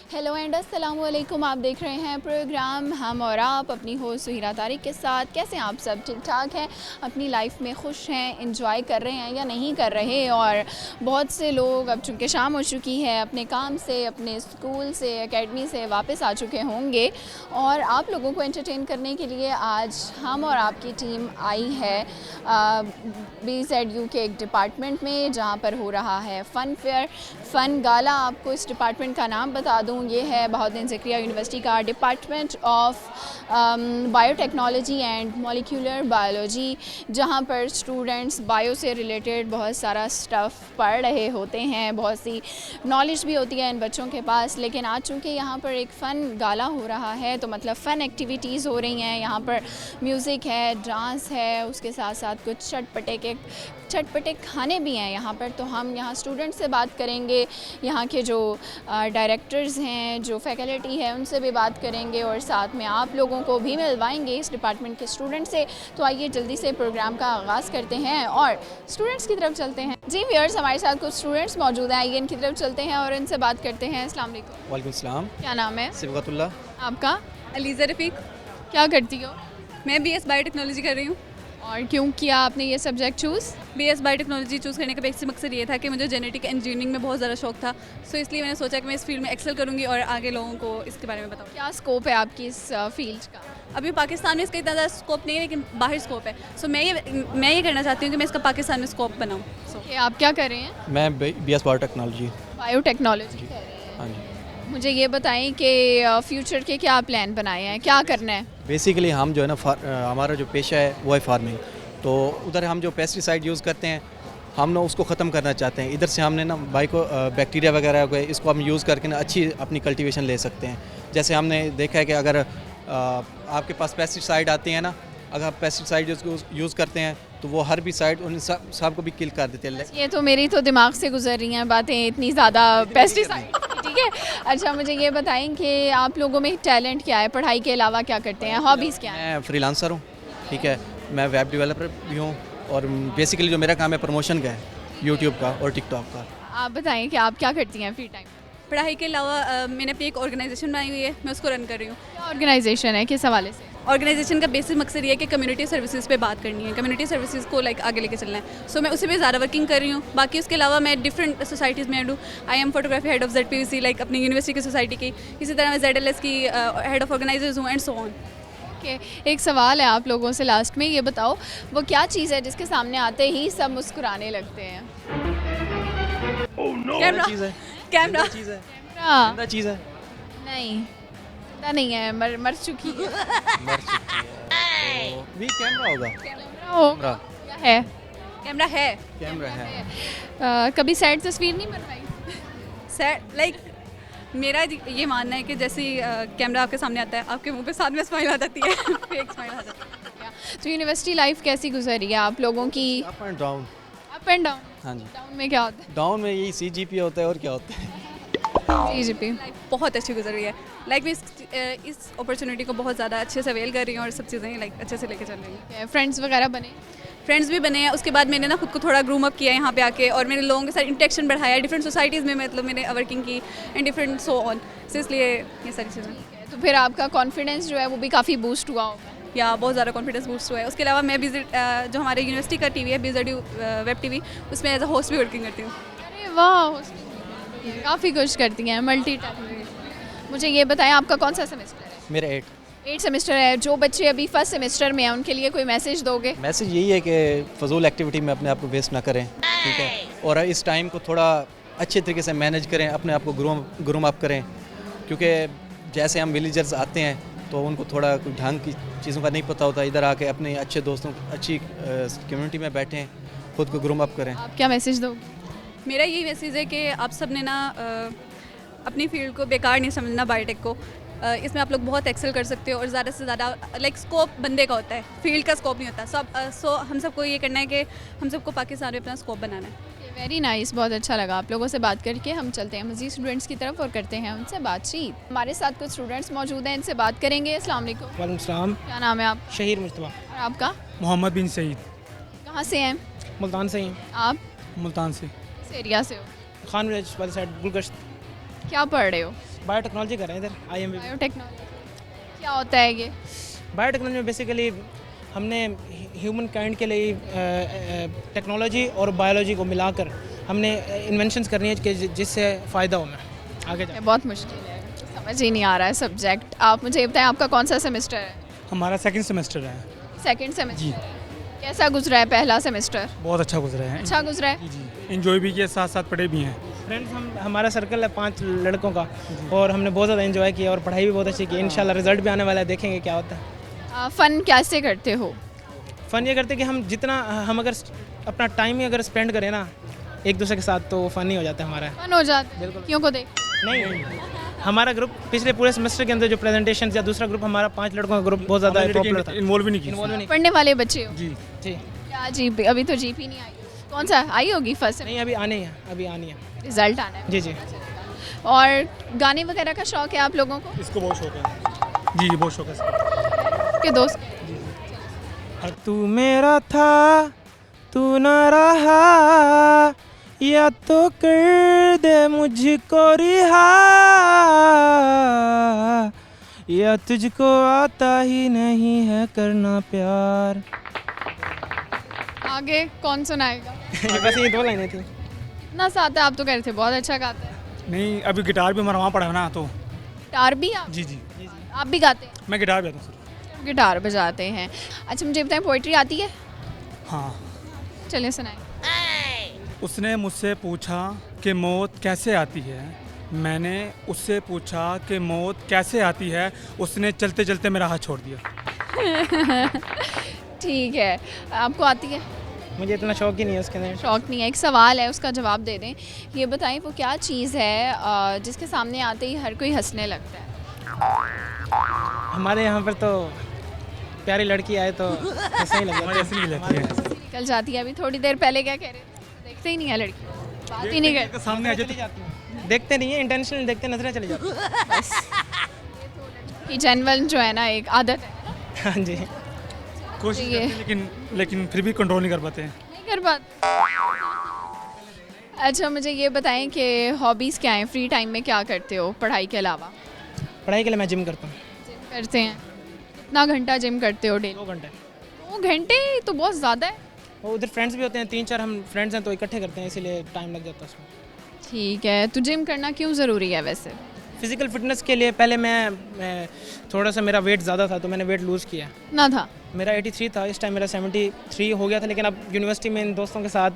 Hello and अस्सलाम वालेकुम। आप देख रहे हैं प्रोग्राम हम और आप, अपनी होस्ट सुहिरा तारिक के साथ। कैसे हैं आप सब? ठीक ठाक हैं? अपनी लाइफ में खुश हैं, एंजॉय कर रहे हैं या नहीं कर रहे? और बहुत से लोग अब चूँकि शाम हो चुकी है, अपने काम से, अपने स्कूल से, एकेडमी से वापस आ चुके होंगे और आप लोगों को एंटरटेन करने के लिए आज हम और आपकी टीम आई है BZU के एक डिपार्टमेंट में, जहाँ पर हो रहा है फ़न फेयर, फ़न गाला। आपको इस डिपार्टमेंट का नाम बता दूँ, ये है बहाउद्दीन ज़करिया यूनिवर्सिटी का department of biotechnology and molecular biology, जहाँ पर स्टूडेंट्स बायो से रिलेटेड बहुत सारा स्टफ़ पढ़ रहे होते हैं। बहुत सी नॉलेज भी होती है इन बच्चों के पास, लेकिन आज चूँकि यहाँ पर एक फ़न गाला हो रहा है तो मतलब फ़न एक्टिविटीज़ हो रही हैं। यहाँ पर म्यूज़िक है, डांस है, उसके साथ साथ कुछ चटपटे खाने भी हैं यहाँ पर। तो हम यहाँ स्टूडेंट से बात करेंगे, यहाँ के जो डायरेक्टर्स हैं, जो फैकल्टी है, उनसे भी बात करेंगे और साथ में आप लोगों को भी मिलवाएंगे इस डिपार्टमेंट के स्टूडेंट से। तो आइए जल्दी से प्रोग्राम का आगाज़ करते हैं और स्टूडेंट्स की तरफ चलते हैं। जी व्यूअर्स, हमारे साथ कुछ स्टूडेंट्स मौजूद हैं, आइए इनकी तरफ चलते हैं और इनसे बात करते हैं। अस्सलाम वालेकुम। वालेकुम सलाम। क्या नाम है? सिबगतुल्लाह। आपका? अलीज़ा रफ़ीक। क्या करती हो? मैं BS बायोटेक्नोलॉजी कर रही हूँ। और क्यों किया आपने ये subject choose? BS biotechnology choose करने का बेसिक मकसद ये था कि मुझे जेनेटिक इंजीनियरिंग में बहुत ज़्यादा शौक था, सो इसलिए मैंने सोचा कि मैं इस फील्ड में एक्सेल करूँगी और आगे लोगों को इसके बारे में बताऊँ। क्या स्कोप है आपकी इस फील्ड का? अभी पाकिस्तान में इसका इतना ज़्यादा स्कोप नहीं है, लेकिन बाहर स्कोप है। सो मैं ये करना चाहती हूँ कि मैं इसका पाकिस्तान में स्कोप बनाऊँ। कि आप क्या कर रहे हैं? मैं BS बायोटेक्नोलॉजी। बायोटेक्नोलॉजी कर रहे हैं। हाँ जी। मुझे ये बताएं कि फ्यूचर के क्या प्लान बनाए हैं, क्या करना है? बेसिकली हम जो है ना हमारा जो पेशा है वो है फार्मिंग। तो उधर हम जो पेस्टिसाइड यूज़ करते हैं, हम ना उसको ख़त्म करना चाहते हैं। इधर से हमने ना बैक्टीरिया वगैरह हो गए, इसको हम यूज़ करके ना अच्छी अपनी कल्टीवेशन ले सकते हैं। जैसे हमने देखा है कि अगर आपके पास पेस्टिसाइड आते हैं ना, अगर आप पेस्टिसाइड यूज़ करते हैं तो वो हर भी साइड उन सब को भी किल कर देते हैं। ये तो मेरी तो दिमाग से गुजर रही हैं बातें, इतनी ज़्यादा पेस्टिसाइड। ठीक है, अच्छा मुझे ये बताएं कि आप लोगों में टैलेंट क्या है, पढ़ाई के अलावा क्या करते हैं, हॉबीज़ क्या हैं? मैं फ्रीलांसर हूँ, ठीक है। मैं वेब डेवलपर भी हूँ और बेसिकली जो मेरा काम है प्रमोशन का है, यूट्यूब का और टिकटॉक का। आप बताएं कि आप क्या करती हैं फ्री टाइम? पढ़ाई के अलावा मैंने अपनी एक ऑर्गेनाइजेशन बनाई हुई है, मैं उसको रन कर रही हूँ। क्या ऑर्गेनाइजेशन है, किस हवाले से? ऑर्गेनाइजेशन का बेसिक मकसद ये है कि कम्युनिटी सर्विसेज पे बात करनी है, कम्युनिटी सर्विसेज को आगे लेके चलना है। सो मैं उसी पे ज़्यादा वर्किंग कर रही हूँ। बाकी उसके अलावा मैं डिफरेंट सोसाइटीज़ में हूँ। I am photography head of ZPVC, अपनी यूनिवर्सिटी की सोसाइटी की। इसी तरह मैं ZLS की हेड ऑफ ऑर्गेनाइजर्स हूँ एंड सो ऑन। एक सवाल है आप लोगों से लास्ट में, ये बताओ वो क्या चीज़ है जिसके सामने आते ही सब मुस्कुराने लगते हैं? कैमरा। चीज़ है, कैमरा। चीज़ है, कैमरा? चीज़ है। नहीं, जिंदा नहीं है, मर चुकी है। मर चुकी है तो भी कैमरा होगा। कैमरा हो कैमरा। क्या है? कैमरा है। कैमरा है। कभी सैड तस्वीर नहीं बनवाई? सैड मेरा ये मानना है कि जैसे कैमरा आपके सामने आता है, आपके मुंह पे साथ में स्माइल आ जाती है। फेक स्माइल आ जाती है। तो यूनिवर्सिटी लाइफ कैसी गुजरी है आप लोगों की? Up and down. Up and down? हाँ जी। डाउन में क्या होता है? डाउन में यही CGP होता है और क्या होता है। CGP। लाइफ बहुत अच्छी गुजर रही है। मैं इस अपॉर्चुनिटी को बहुत ज़्यादा अच्छे से अवेल कर रही हूँ और सब चीज़ें अच्छे से लेके चल रही हूँ। फ्रेंड्स वगैरह बने? फ्रेंड्स भी बने हैं। उसके बाद मैंने ना खुद को थोड़ा ग्रूम अप किया यहाँ पे आके और मैंने लोगों के साथ इंटरेक्शन बढ़ाया, डिफरेंट सोसाइटीज़ में मैंने वर्किंग की एंड डिफरेंट सो ऑन। सो इसलिए ये सारी चीज़ें। तो फिर आपका कॉन्फिडेंस जो है वो भी काफ़ी बूस्ट हुआ होगा? या बहुत ज़्यादा कॉन्फिडेंस बूस्ट हुआ है। उसके अलावा मैं जो हमारे यूनिवर्सिटी का TV है BZU वेब TV, उसमें एज अ होस्ट भी वर्किंग करती हूँ। अरे वाह, काफ़ी कुछ करती हैं, मल्टी टैलेंटेड। मुझे ये बताएं आपका कौन सा सेमेस्टर है? मेरा 8 सेमेस्टर है। जो बच्चे अभी फर्स्ट सेमेस्टर में हैं उनके लिए कोई मैसेज दोगे? मैसेज यही है कि फजूल एक्टिविटी में अपने आप को वेस्ट ना करें, ठीक है। और इस टाइम को थोड़ा अच्छे तरीके से मैनेज करें, अपने आप को ग्रूम अप करें, क्योंकि जैसे हम विलेजर्स आते हैं तो उनको थोड़ा कुछ ढंग की चीज़ों का नहीं पता होता। इधर आके अपने अच्छे दोस्तों, अच्छी कम्युनिटी में बैठें, खुद को ग्रूम अप करें। आप क्या मैसेज दोगे? मेरा यही मैसेज है कि आप सब ने ना अपनी फील्ड को बेकार नहीं समझना, बायोटेक को। इसमें आप लोग बहुत एक्सेल कर सकते हो और ज़्यादा से ज़्यादा स्कोप बंदे का होता है, फील्ड का स्कोप नहीं होता। सो हम सबको ये करना है कि हम सबको पाकिस्तान में अपना स्कोप बनाना है। वेरी नाइस, बहुत अच्छा लगा आप लोगों से बात करके। हम चलते हैं मज़ीद स्टूडेंट्स की तरफ और करते हैं उनसे बातचीत। हमारे साथ कुछ स्टूडेंट्स मौजूद हैं, इनसे बात करेंगे। अस्सलाम वालेकुम। वालेकुम सलाम। क्या नाम है आप? शहीर मुस्तफ़ा। और आपका? मोहम्मद बिन सईद। कहाँ से हैं मुल्तान से ही हैं। आप? मुल्तान से। किस एरिया से हो? खान विलेज वाली साइड गुलगश्त। क्या पढ़ रहे हो? बायोटेक्नोलॉजी कर रहे हैं इधर IMB। बायोटेक्नोलॉजी क्या होता है ये? बायोटेक्नोलॉजी में बेसिकली हमने ह्यूमन काइंड के लिए टेक्नोलॉजी और बायोलॉजी को मिलाकर हमने इन्वेंशंस करनी है कि जिससे फ़ायदा हो हमें आगे जाए। बहुत मुश्किल है, समझ ही नहीं आ रहा है सब्जेक्ट। आप मुझे ये बताएं आपका कौन सा सेमेस्टर है? हमारा सेकंड सेमेस्टर है। Second semester. कैसा गुजरा है पहला सेमेस्टर? बहुत अच्छा गुजरा है। अच्छा गुजरा है। जी, एंजॉय भी किया, साथ साथ पढ़े भी हैं। फ्रेंड्स हमारा सर्कल है 5 लड़कों का और हमने बहुत ज़्यादा एंजॉय किया और पढ़ाई भी बहुत अच्छी की। इंशाल्लाह रिजल्ट भी आने वाला है, देखेंगे क्या होता है। फ़न कैसे करते हो? फ़न ये करते कि हम जितना हम अगर अपना टाइम ही अगर स्पेंड करें ना एक दूसरे के साथ तो फ़न ही हो जाता है हमारा। फ़न हो जाता है क्यों को देख? नहीं, हमारा ग्रुप पिछले पूरे सेमेस्टर के अंदर जो प्रेजेंटेशन या दूसरा ग्रुप हमारा 5 लड़कों का ग्रुप बहुत ज़्यादा पॉपुलर था। इन्वॉल्व भी नहीं किया। इन्वॉल्व नहीं। पढ़ने वाले बच्चे हो? जी जी क्या जीपी? अभी तो जीपी नहीं आई। कौन सा आई होगी फर्स्ट? नहीं, अभी आनी है, अभी आनी है। रिजल्ट आना है। जी जी। और गाने वगैरह का शौक है आप लोगों को? इसको बहुत शौक है। जी जी, बहुत शौक है इसको। के दोस्त? तू मेरा था तू न रहा या तो कर दे मुझको रिहा या तुझको आता ही नहीं है करना प्यार। आगे कौन सुनाएगा? बस ये 2 लाइनें थी। इतना सा आता है, आप तो कह रहे थे बहुत अच्छा गाते हैं। नहीं, अभी गिटार भी हमारा वहाँ पड़ा है ना, तो गिटार भी आप? जी जी, आप भी गाते हैं? मैं गिटार बजाता हूँ सर। गिटार बजाते हैं। अच्छा मुझे बताएं पोइट्री आती है? हाँ। चलिए सुनाएं। उसने मुझसे पूछा कि मौत कैसे आती है, मैंने उससे पूछा कि मौत कैसे आती है, उसने चलते चलते मेरा हाथ छोड़ दिया। ठीक है, आपको आती है? मुझे इतना शौक ही नहीं है उसके अंदर। शौक नहीं है। एक सवाल है, उसका जवाब दे दें। ये बताएं वो क्या चीज़ है जिसके सामने आते ही हर कोई हंसने लगता है? हमारे यहाँ पर तो प्यारी लड़की आए तो ऐसा ही हमारे ऐसे नहीं लगती है। निकल जाती है। अभी थोड़ी देर पहले क्या कह रहे थे? देखते ही नहीं है लड़की, बात ही नहीं करते। सामने आ जाती है। देखते नहीं है, इंटेंशनल देखते नजरें चली जाती है। बस कि जनरल जो है ना एक आदत है। हाँ जी। कोशिश ये- करते हैं, लेकिन फिर भी कंट्रोल नहीं कर पाते हैं। नहीं कर पाते। अच्छा मुझे ये बताएं कि हॉबीज़ क्या हैं? फ्री टाइम में क्या करते हो पढ़ाई के अलावा? पढ़ाई के लिए मैं जिम करता हूँ। जिम करते हैं। कितना घंटा जिम करते हो डेली? 2 घंटे। 2 घंटे तो बहुत ज़्यादा है। और उधर फ्रेंड्स भी होते हैं, 3-4 हम फ्रेंड्स हैं तो इकट्ठे करते हैं, इसीलिए टाइम लग जाता है उसमें। ठीक है, तो जिम करना क्यों ज़रूरी है वैसे? फिज़िकल फिटनेस के लिए पहले मैं थोड़ा सा मेरा वेट ज़्यादा था तो मैंने वेट लूज़ किया। ना था? मेरा 83 था, इस टाइम मेरा 73 हो गया था, लेकिन अब यूनिवर्सिटी में इन दोस्तों के साथ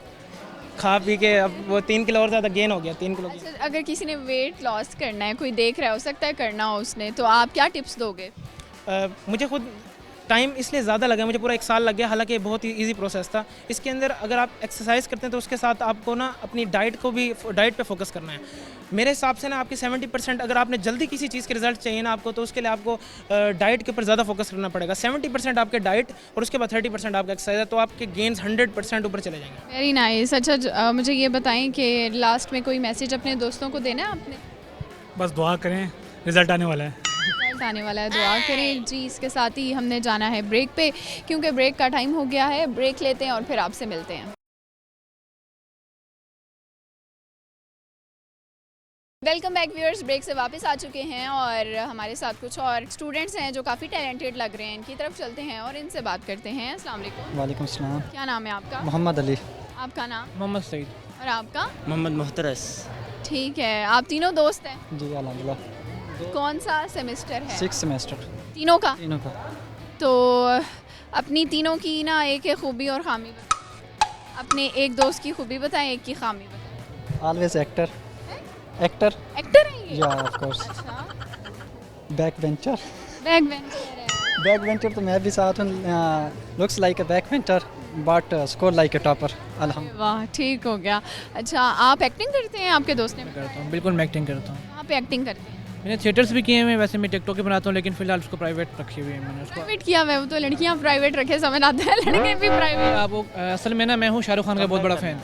खा पी के अब वो 3 किलो और ज़्यादा गेन हो गया, 3 किलो। अच्छा अगर किसी ने वेट लॉस करना है, कोई देख रहा है, हो सकता है करना हो उसने, तो आप क्या टिप्स दोगे? मुझे खुद टाइम इसलिए ज़्यादा लगा, मुझे पूरा 1 साल लग गया, हालांकि बहुत ही ईजी प्रोसेस था। इसके अंदर अगर आप एक्सरसाइज करते हैं तो उसके साथ आपको ना अपनी डाइट पे फोकस करना है। मेरे हिसाब से ना आपकी 70% अगर आपने जल्दी किसी चीज़ के रिजल्ट चाहिए ना आपको, तो उसके लिए आपको डाइट के ऊपर ज़्यादा फोकस करना पड़ेगा। 70% आपके डाइट और उसके बाद 30% आपका एक्सरसाइज है, तो आपके गेन्स 100% ऊपर चले जाएंगे। Very nice. अच्छा मुझे ये बताएं कि लास्ट में कोई मैसेज अपने दोस्तों को देना है आपने? बस दुआ करें, रिजल्ट आने वाला है। रिजल्ट आने वाला है, दुआ करें जी। इसके साथ ही हमने जाना है ब्रेक पे, क्योंकि ब्रेक का टाइम हो गया है। ब्रेक लेते हैं और फिर आपसे मिलते हैं। Welcome back viewers. ब्रेक से वापस आ चुके हैं और हमारे साथ कुछ और स्टूडेंट्स हैं जो काफ़ी टैलेंटेड लग रहे हैं। इनकी तरफ चलते हैं और इनसे बात करते हैं। अस्सलाम वालेकुम। वालेकुम सलाम। क्या नाम है आपका? मोहम्मद अली। आपका नाम? मोहम्मद सईद। और आपका? मोहम्मद मुहतरस। ठीक है, आप तीनों दोस्त हैं? जी अल्हम्दुलिल्लाह। कौन सा सेमेस्टर है? 6 सेमेस्टर तीनों का? तीनों का। तो अपनी तीनों की ना एक एक खूबी और खामी बताएं। अपने एक दोस्त की खूबी बताएं, एक की खामी बताएं। Always actor. एक्टर एक्टर है ये? या ऑफ कोर्स। अच्छा, बैक बेंचर। बैक बेंचर है। बैक बेंचर तो मैं भी साथ हूँ। Looks like a back bencher but score like a topper. अल्हम्दुलिल्लाह। वाह, ठीक हो गया। अच्छा आप एक्टिंग करते हैं? आपके दोस्त ने बताया? करता हूँ, बिल्कुल मैं एक्टिंग करता हूँ। कहाँ पे एक्टिंग करते हैं? मैंने थिएटर्स भी किए हैं, वैसे मैं टिकटॉक के बनाता हूँ, लेकिन फिलहाल उसको प्राइवेट रखी हुई है मैंने उसको। प्राइवेट किया हुआ है, वो तो लड़कियाँ प्राइवेट रखे समझ आता है, लड़के भी प्राइवेट। आप वो असल में ना मैं हूँ शाहरुख खान का बहुत बड़ा फ़ैन।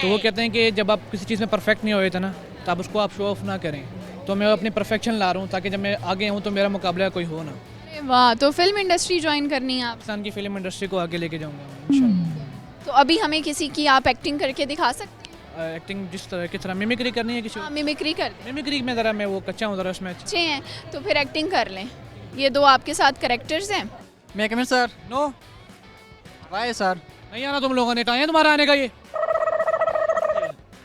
तो वो कहते हैं कि जब आप किसी चीज़ में परफेक्ट नहीं होए थे ना, तो आप उसको आप शो ऑफ ना करें। तो मैं अपनी परफेक्शन ला रहा हूँ ताकि जब मैं आगे हूँ तो मेरा मुकाबला कोई हो ना। अरे वाह, तो फिल्म इंडस्ट्री ज्वाइन करनी है आप? पाकिस्तान की फिल्म इंडस्ट्री को आगे लेके जाऊँगा इंशाल्लाह। तो अभी हमें किसी की आप एक्टिंग करके दिखा सकते हैं? एक्टिंग जिस तरह की तरह मिमिक्री करनी है किसी हाँ, मिमिक्री कर दें। मिमिक्री में ज़रा मैं वो कच्चा हूँ ज़रा उसमें। अच्छे हैं तो फिर एक्टिंग कर लें। ये दो आपके साथ करेक्टर्स हैं। May I come in, sir? No Why, sir? नहीं आना तुम लोगों ने, कहा है तुम्हारा आने का ये?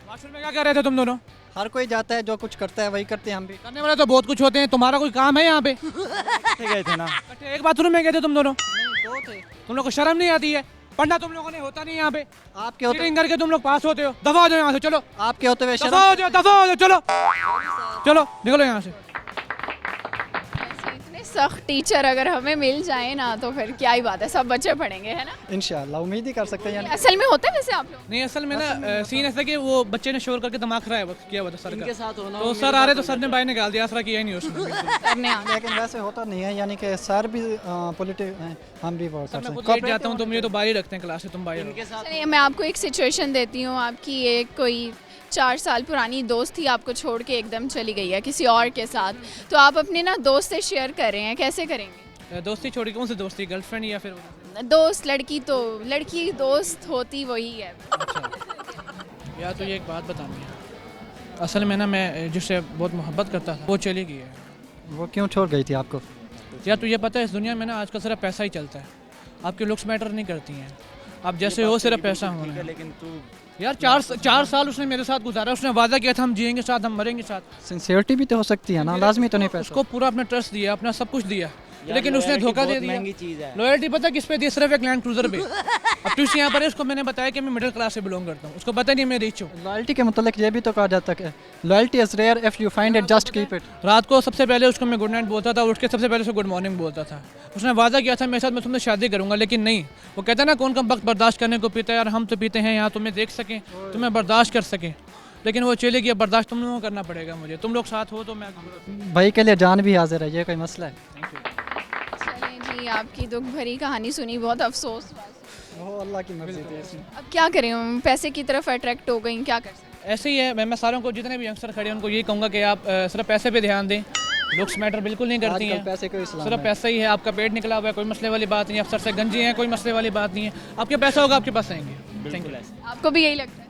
वॉशरूम में क्या कर रहे थे तुम दोनों? हर कोई जाता है, जो कुछ करता है वही करते हैं हम भी। करने वाले तो बहुत कुछ होते हैं, तुम्हारा कोई काम है यहाँ पे? गए थे ना। इकट्ठे एक बाथरूम में गए थे तुम दोनों? दो थे। तुम लोग को शर्म नहीं आती है? पढ़ना तुम लोगों ने होता नहीं है यहाँ पे, आपके होते चीटिंग करके तुम लोग पास होते हो। दफा हो जाओ यहाँ से, चलो आपके होते हुए दफा हो जाओ, दफा हो जाओ, चलो चलो निकलो यहाँ से। ऐसे इतने सख्त टीचर अगर हमें मिल जाए ना तो फिर क्या ही बात है, सब बच्चे पढ़ेंगे, है ना। इंशाल्लाह उम्मीद ही कर सकते हैं यानी। असल में होता है वैसे आप लोग? नहीं असल में ना सीन ऐसा कि वो बच्चे ने शोर करके दिमाग खराब किया हुआ था सर का, तो सर आ रहे तो सर ने बाहर निकाल दिया, असरा किया ही नहीं उसने। करने आ लेकिन वैसे होता नहीं है, यानी कि सर भी पॉलिटिक, हम भी वो सर कर मैं खुद सकते लेट जाता हूँ तो मुझे तो बाहर ही रखते हैं क्लास से, तुम बाहर रहो। चलिए मैं आपको एक सिचुएशन देती हूँ। आपकी एक कोई 4 साल पुरानी दोस्त थी, आपको छोड़ के एकदम चली गई है किसी और के साथ, तो आप अपने ना दोस्त से शेयर कर रहे हैं, कैसे करेंगे? दोस्ती छोड़ी, कौन सी दोस्ती, गर्लफ्रेंड या फिर? दोस्त, लड़की तो लड़की दोस्त होती वही है। यार तो ये एक बात बतानी है, असल में ना मैं जिससे बहुत मोहब्बत करता था वो चली गई है। वो क्यों छोड़ गई थी आपको? यार तुझे पता है इस दुनिया में ना आजकल सिर्फ पैसा ही चलता है, आपके लुक्स मैटर नहीं करती हैं, आप जैसे हो सिर्फ पैसा होना है। लेकिन तू यार 4 साल उसने मेरे साथ गुजारा, उसने वादा किया था हम जिएंगे साथ, हम मरेंगे साथ। सिंसियरिटी भी तो हो सकती है ना, लाजमी तो नहीं पैसा। उसको पूरा अपना ट्रस्ट दिया, अपना सब कुछ दिया, लेकिन उसने धोखा दे दिया। महंगी चीज़ है। लॉयल्टी पता किस पे दी? सिर्फ एक लैंड क्रूजर पे। अब ट्विस्ट यहाँ पर है, उसको मैंने बताया कि मैं मिडिल क्लास से बिलोंग करता हूँ, उसको पता नहीं मैं रिच हूँ। लॉयल्टी के मतलब ये भी तो कहा जाता है, loyalty is rare if you find it just keep it. रात को सबसे पहले उसको मैं गुड नाइट बोलता था, उठ के सबसे पहले उसको गुड मॉर्निंग बोलता था। उसने वादा किया था मेरे साथ मैं तुमसे शादी करूंगा, लेकिन नहीं, वो कहता है ना कौन कम वक्त बर्दाश्त करने को पीता है, यार हम तो पीते हैं यहाँ, तुम्हें देख सकें, तुम्हें बर्दाश्त कर सकें, लेकिन वो चले गया। बर्दाश्त तुम लोगों को करना पड़ेगा मुझे, तुम लोग साथ हो तो मैं। भाई के लिए जान भी हाजिर है, ये कोई मसला है? चलें जी, आपकी दुख भरी कहानी सुनी, बहुत अफसोस। वो अल्लाह की मर्जी थी इसमें। अब क्या करें, हम पैसे की तरफ अट्रैक्ट हो गई, क्या कर सकते हैं? ऐसे ही है, मैं सारों को जितने भी यंगस्टर खड़े हैं उनको यही कहूँगा कि आप सिर्फ पैसे पे ध्यान दें, लुक्स मैटर बिल्कुल नहीं करती आजकल हैं, पैसे को इस्लाम सिर्फ है। पैसा ही है। आपका पेट निकला हुआ है, कोई मसले वाली बात नहीं है, अफसर से गंजी हैं, कोई मसले वाली बात नहीं है, आपके पैसा होगा आपके पास आएंगे। Thank you. आपको भी यही लगता है?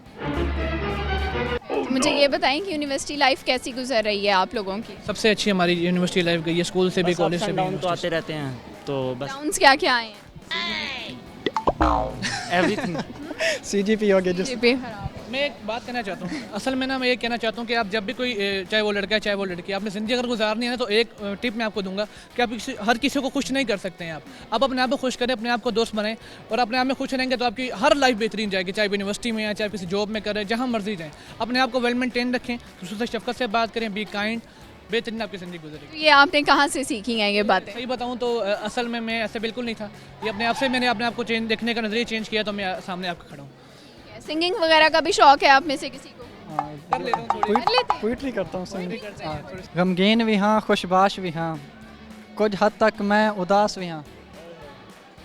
तो मुझे ये बताएं कि यूनिवर्सिटी लाइफ कैसी गुजर रही है आप लोगों की? सबसे अच्छी हमारी यूनिवर्सिटी लाइफ गई है, स्कूल से भी, कॉलेज से भी। डाउन तो आते रहते हैं, तो बस डाउन्स क्या क्या आए हैं? एवरीथिंग। CGP हो गया जिस जीपी खराब। मैं एक बात कहना चाहता हूँ, असल में ना मैं ये कहना चाहता हूँ कि आप जब भी कोई चाहे वो लड़का है चाहे वो लड़की, आपने ज़िंदगी अगर गुजारनी है ना, तो एक टिप मैं आपको दूंगा कि आप हर किसी को खुश नहीं कर सकते हैं। आप अपने आप को खुश करें, अपने आप को दोस्त बनाएं, और अपने आप में खुश रहेंगे तो आपकी हर लाइफ बेहतरीन जाएगी, चाहे यूनिवर्सिटी में या चाहे किसी जॉब में करें, जहाँ मर्जी जाएँ। अपने आप को वेल मेंटेन रखें, दूसरों से शफकत से बात करें, बी काइंड, बेहतरीन आपकी ज़िंदगी गुजरेगी। तो ये आपने कहाँ से सीखी हैं ये बातें? सही बताऊँ तो असल में मैं ऐसे बिल्कुल नहीं था, ये अपने आप से मैंने अपने आप को चेंज देखने का नज़रिया चेंज किया, तो मैं सामने आपका खड़ा हूँ। सिंगिंग वगैरह का भी शौक है आप में से किसी को? कर लेता हूँ थोड़ी। कर लेते हैं? पोइट्री करता हूँ। गमगीन भी हाँ, खुशबाश भी हाँ, कुछ हद तक मैं उदास भी हाँ।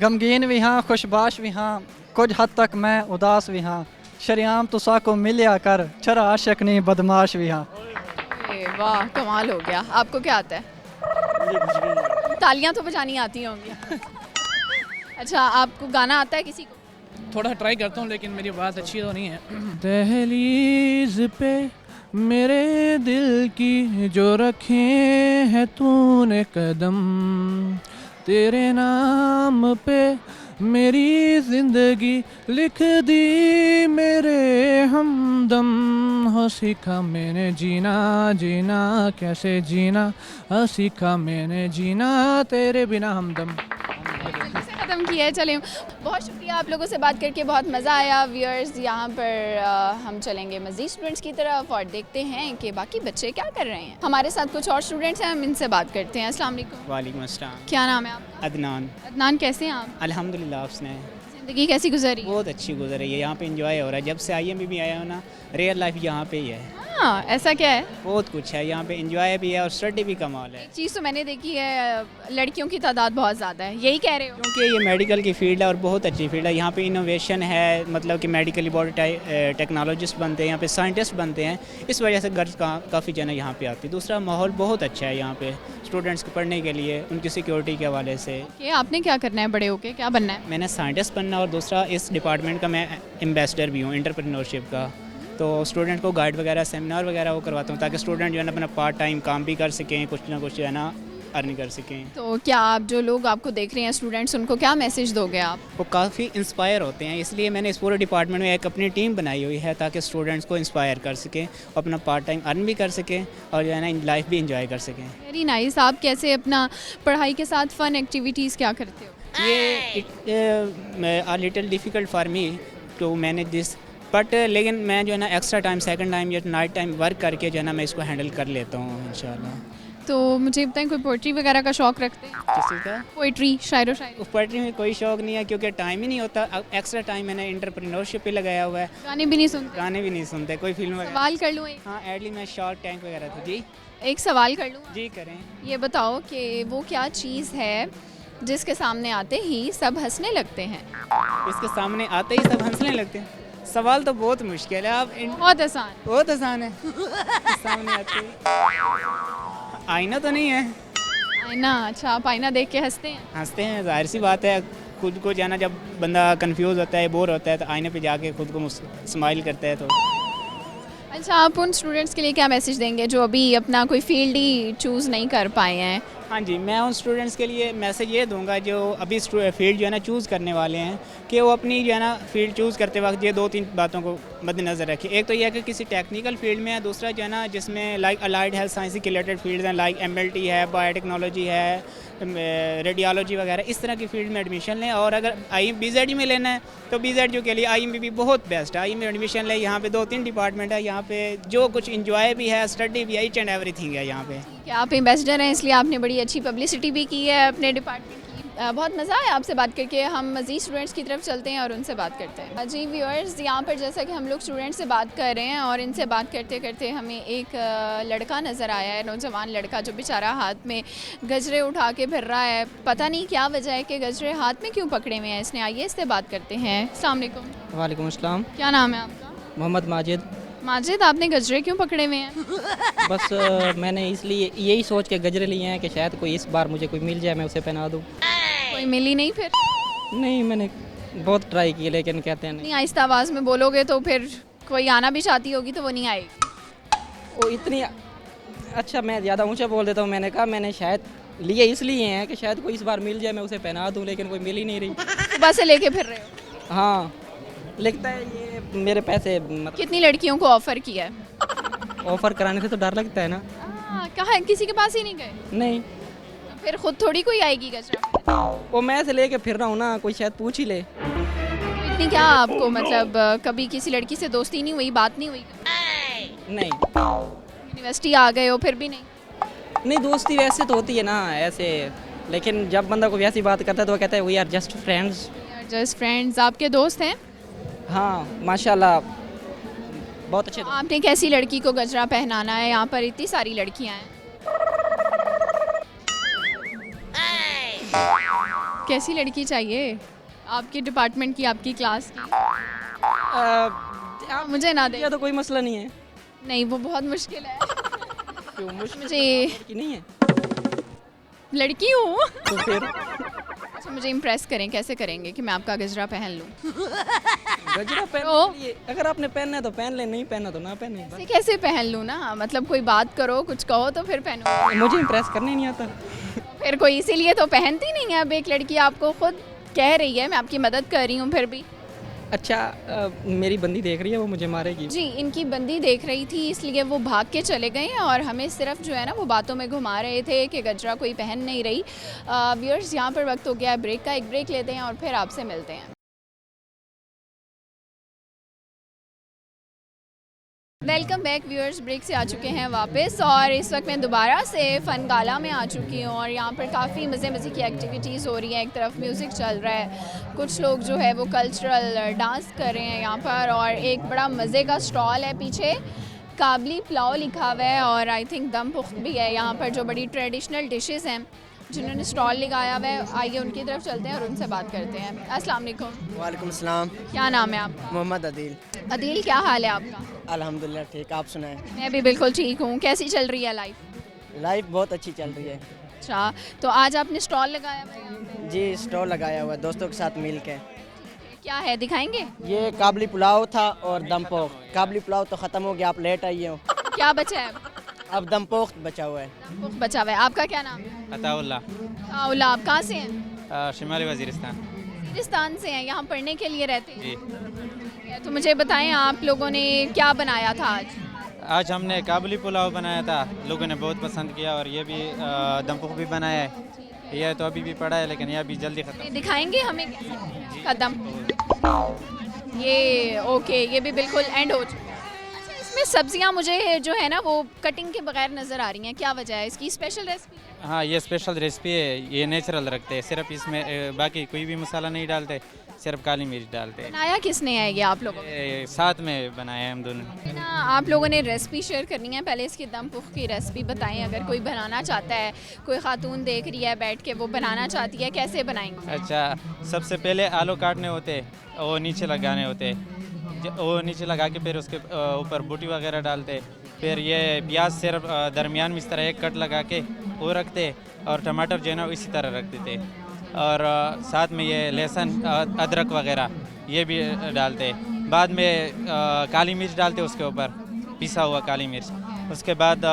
गमगीन भी हाँ, खुशबाश भी हाँ, कुछ हद तक मैं उदास भी हाँ। शरियाम तुसा को मिलिया कर, छरा आशिक नहीं बदमाश भी हाँ। अरे वाह, कमाल हो गया। आपको क्या आता है? तालियां तो बजानी आती होंगी। अच्छा, आपको गाना आता है किसी को? थोड़ा ट्राई करता हूँ, लेकिन मेरी बात अच्छी तो नहीं है। दहलीज पे मेरे दिल की जो रखे हैं तूने कदम, तेरे नाम पे मेरी जिंदगी लिख दी मेरे हमदम, हो सीखा मैंने जीना जीना कैसे जीना, सीखा मैंने जीना तेरे बिना हमदम। ख़त्म किया है। चलें, बहुत शुक्रिया आप लोगों से बात करके, बहुत मज़ा आया। व्यूअर्स, यहाँ पर हम चलेंगे मज़ीद स्टूडेंट्स की तरफ और देखते हैं कि बाकी बच्चे क्या कर रहे हैं। हमारे साथ कुछ और स्टूडेंट्स हैं, हम इनसे बात करते हैं। अस्सलाम वालेकुम। वालेकुम अस्सलाम। क्या नाम है आपका? अदनान। अदनान, कैसे हैं आप? अल्हम्दुलिल्लाह। आपने ज़िंदगी कैसी गुजरी? बहुत अच्छी गुजर रही है, यहाँ पे एंजॉय हो रहा है। जब से IMB भी आया हो ना, रियल लाइफ यहाँ पे ही है। हाँ, ऐसा क्या है? बहुत कुछ है यहाँ पे, एंजॉय भी है और स्टडी भी कमाल है। एक चीज़ तो मैंने देखी है, लड़कियों की तादाद बहुत ज़्यादा है, यही कह रहे हो? क्योंकि ये मेडिकल की फील्ड है और बहुत अच्छी फील्ड है। यहाँ पे इनोवेशन है, मतलब कि मेडिकल लेबॉरेटरी टेक्नोलॉजिस्ट बनते हैं यहाँ पे, साइंटिस्ट बनते हैं, इस वजह से गर्ल्स काफ़ी जन यहाँ पे आती है। दूसरा माहौल बहुत अच्छा है यहाँ पे स्टूडेंट्स को पढ़ने के लिए, उनकी सिक्योरिटी के हवाले से। कि आपने क्या करना है बड़े होके, क्या बनना है? मैंने साइंटिस्ट बनना, और दूसरा इस डिपार्टमेंट का मैं एम्बेसडर भी हूँ एंटरप्रेन्योरशिप का। तो स्टूडेंट को गाइड वगैरह सेमिनार वगैरह वो करवाता हूँ ताकि स्टूडेंट जो है ना अपना पार्ट टाइम काम भी कर सकें, कुछ ना कुछ जो है ना अर्न कर सकें। तो क्या आप जो लोग आपको देख रहे हैं स्टूडेंट्स, उनको क्या मैसेज दोगे आप? वो काफ़ी इंस्पायर होते हैं, इसलिए मैंने इस पूरे डिपार्टमेंट में एक अपनी टीम बनाई हुई है ताकि स्टूडेंट्स को इंस्पायर कर सकें, अपना पार्ट टाइम अर्न भी कर सकें और जो है ना लाइफ भी इंजॉय कर सकें। Very nice. आप कैसे अपना पढ़ाई के साथ फ़न एक्टिविटीज़ क्या करते हो? ये a little difficult for me to manage this, but लेकिन मैं जो है ना एक्स्ट्रा टाइम, सेकंड टाइम या नाइट टाइम वर्क करके जो है ना मैं इसको हैंडल कर लेता हूँ इंशाल्लाह। तो मुझे बताएं, कोई पोइट्री वगैरह का शौक़ रखते हैं? किस चीज़ का? पोइट्री, शायरो शायरी। पोइट्री में कोई शौक़ नहीं है क्योंकि टाइम ही नहीं होता। एक्स्ट्रा टाइम मैंने एंटरप्रेन्योरशिप पे लगाया हुआ है। गाने भी नहीं सुनते? गाने भी नहीं सुनते, कोई फिल्म वगैरह। सवाल कर लूँ एक? हाँ, एडली में शार्क टैंक वगैरह था। जी एक सवाल कर लूँ? जी करें। ये बताओ कि वो क्या चीज़ है जिसके सामने आते ही सब हंसने लगते हैं? इसके सामने आते ही सब हंसने लगते हैं। सवाल तो बहुत मुश्किल है। आप बहुत आसान। बहुत आसान है। सामने आते ही आईना तो नहीं है? आईना? अच्छा, आप आईना देख के हंसते हैं? हंसते हैं, जाहिर सी बात है। खुद को जाना, जब बंदा कंफ्यूज होता है, बोर होता है तो आईने पे जाके खुद को स्माइल करता है। तो अच्छा, आप उन स्टूडेंट्स के लिए क्या मैसेज देंगे जो अभी अपना कोई फील्ड ही चूज़ नहीं कर पाए हैं? हाँ जी, मैं उन स्टूडेंट्स के लिए मैसेज ये दूंगा जो अभी फील्ड जो है ना चूज़ करने वाले हैं कि वो अपनी जो है ना फील्ड चूज़ करते वक्त ये 2-3 बातों को मद्देनज़र रखें। एक तो यह है कि किसी टेक्निकल फील्ड में है, दूसरा जो है ना जिसमें लाइक अलाइड हेल्थ साइंस के रिलेटेड फील्ड हैं, लाइक MLT है, बायोटेक्नोलॉजी है, रेडियोलॉजी वगैरह, इस तरह की फील्ड में एडमिशन लें। और अगर BZD में लेना है तो BZD के लिए IMB बहुत बेस्ट है। IMB में एडमिशन लें। यहाँ पे 2-3 डिपार्टमेंट है, यहाँ पे जो कुछ इंजॉय भी है, स्टडी भी है, ईच एंड एवरीथिंग है यहाँ पे। क्या आप एम्बेसडर हैं, इसलिए आपने बड़ी अच्छी पब्लिसिटी भी की है अपने डिपार्टमेंट की। बहुत मज़ा आया आपसे बात करके। हम मज़ीद स्टूडेंट्स की तरफ चलते हैं और उनसे बात करते हैं। जी व्यूअर्स, यहाँ पर जैसा कि हम लोग स्टूडेंट्स से बात कर रहे हैं और इनसे बात करते करते हमें एक लड़का नज़र आया है, नौजवान लड़का जो बेचारा हाथ में गजरे उठा के फिर रहा है। पता नहीं क्या वजह है कि गजरे हाथ में क्यों पकड़े हुए हैं इसने। आइए इससे बात करते हैं। अस्सलाम वालेकुम। वालेकुम अस्सलाम। क्या नाम है आपका? मोहम्मद माजिद। माजिद, आपने गजरे क्यों पकड़े हुए हैं? बस मैंने इसलिए यही सोच के गजरे लिए हैं कि शायद कोई इस बार मुझे कोई मिल जाए, मैं उसे पहना दूँ। कोई मिली नहीं फिर? नहीं, मैंने बहुत ट्राई की लेकिन कहते हैं नहीं। आहिस्ता आवाज़ में बोलोगे तो फिर कोई आना भी चाहती होगी तो वो नहीं आएगी। वो इतनी अच्छा, मैं ज़्यादा ऊंचा बोल देता हूँ। मैंने कहा मैंने शायद लिए इसलिए हैं कि शायद कोई इस बार मिल जाए, मैं उसे पहना दूँ, लेकिन कोई मिल ही नहीं रही। सुबह से लेके फिर रहे हो? हाँ, लगता है ये मेरे पैसे मतलब कितनी लड़कियों को ऑफ़र किया है? ऑफ़र कराने से तो डर लगता है ना। कहाँ, किसी के पास ही नहीं गए? नहीं, तो फिर खुद थोड़ी कोई आएगी गजरा। वो मैं से लेके फिर रहा हूँ ना, कोई शायद पूछ ही ले। तो इतनी क्या आपको मतलब कभी किसी लड़की से दोस्ती नहीं हुई, बात नहीं हुई? नहीं, यूनिवर्सिटी आ गए हो फिर भी नहीं? नहीं, दोस्ती वैसे तो होती है ना ऐसे, लेकिन जब बंदा कोई ऐसी बात करता है तो वो कहता है we are just friends. Just friends. आपके दोस्त हैं? हाँ, माशाल्लाह बहुत अच्छे। आपने कैसी लड़की को गजरा पहनाना है? यहाँ पर इतनी सारी लड़कियाँ हैं। कैसी लड़की चाहिए आपके डिपार्टमेंट की, आपकी क्लास की? आप मुझे ना दे। या तो कोई मसला नहीं है। नहीं, वो बहुत मुश्किल है। क्यों मुश्किल? मुझे की नहीं है लड़की हूँ। तो फिर अच्छा, मुझे इम्प्रेस करें, कैसे करेंगे कि मैं आपका गजरा पहन लूँ? गजरा तो? पहन लिए, अगर आपने पहनना है तो पहन ले, नहीं पहनना तो ना पहने। ऐसे कैसे पहन लूँ ना, मतलब कोई बात करो, कुछ कहो तो फिर पहनो। मुझे इम्प्रेस करने नहीं आता। फिर कोई इसीलिए तो पहनती नहीं है। अब एक लड़की आपको खुद कह रही है मैं आपकी मदद कर रही हूँ फिर भी। अच्छा, मेरी बंदी देख रही है, वो मुझे मारेगी। जी, इनकी बंदी देख रही थी इसलिए वो भाग के चले गए हैं और हमें सिर्फ जो है ना वो बातों में घुमा रहे थे कि गजरा कोई पहन नहीं रही। व्यूअर्स, यहाँ पर वक्त हो गया है ब्रेक का। एक ब्रेक लेते हैं और फिर आपसे मिलते हैं। Welcome back viewers. ब्रेक से आ चुके हैं वापस और इस वक्त मैं दोबारा से फ़न गाला में आ चुकी हूँ और यहाँ पर काफ़ी मज़े की एक्टिविटीज़ हो रही हैं। एक तरफ म्यूज़िक चल रहा है, कुछ लोग जो है वो कल्चरल डांस कर रहे हैं यहाँ पर, और एक बड़ा मज़े का स्टॉल है पीछे, काबली पुलाव लिखा हुआ है और आई थिंक दम पुख्त भी है यहाँ पर, जो बड़ी ट्रेडिशनल डिशेस हैं जिन्होंने स्टॉल लगाया हुआ है। आइए उनकी तरफ चलते हैं और उनसे बात करते हैं। अस्सलाम वालेकुम। वालेकुम सलाम। क्या नाम है आपका? मोहम्मद अदील। अदील, क्या हाल है आपका? अल्हम्दुलिल्लाह ठीक, आप सुनाएं। मैं भी बिल्कुल ठीक हूँ। कैसी चल रही है लाइफ? लाइफ बहुत अच्छी चल रही है। अच्छा, तो आज आपने स्टॉल लगाया हुआ है यहाँ पे? जी, स्टॉल लगाया हुआ है दोस्तों के साथ मिल के। क्या है, दिखाएंगे? ये काबली पुलाव था और दम पोख। काबली पुलाव तो ख़त्म हो गया, आप लेट आई हो। क्या बचा है? अब दम पोख बचा हुआ है। दम पोख बचा हुआ है। आपका क्या नाम है? अताउल्ला, ताउल्ला। आप कहाँ से हैं? शिमाली वजीरिस्तान। वजीरिस्तान से हैं, यहाँ पढ़ने के लिए रहते हैं? जी। तो मुझे बताएं, आप लोगों ने क्या बनाया था आज? आज हमने काबुली पुलाव बनाया था, लोगों ने बहुत पसंद किया, और ये भी दम पोख भी बनाया है। यह तो अभी भी पड़ा है, लेकिन यह भी जल्दी ख़त्म। दिखाएंगे हमें कैसा दम? ये ओके, ये भी बिल्कुल एंड हो चुका है। अच्छा, इसमें सब्जियां मुझे जो है ना वो कटिंग के बगैर नज़र आ रही हैं, क्या वजह है? इसकी स्पेशल रेसिपी? हाँ, ये स्पेशल रेसिपी है, ये नेचुरल रखते हैं, सिर्फ इसमें बाकी कोई भी मसाला नहीं डालते, सिर्फ काली मिर्च डालते हैं। बनाया किसने है ये आप लोगों ने? साथ में बनाया हम दोनों। ना आप लोगों ने रेसिपी शेयर करनी है, पहले इसकी दम पुख की रेसिपी बताएं। अगर कोई बनाना चाहता है, कोई खातून देख रही है बैठ के, वो बनाना चाहती है, कैसे बनाएंगे? अच्छा, सबसे पहले आलू काटने होते, वो नीचे लगाने होते, वो नीचे लगा के फिर उसके ऊपर बूटी वगैरह डालते, फिर ये प्याज सिर्फ दरमियान में इस तरह एक कट लगा के वो रखते, और टमाटर जो है ना इसी तरह रख देते, और साथ में ये लहसुन अदरक वगैरह ये भी डालते। बाद में काली मिर्च डालते उसके ऊपर, पिसा हुआ काली मिर्च। उसके बाद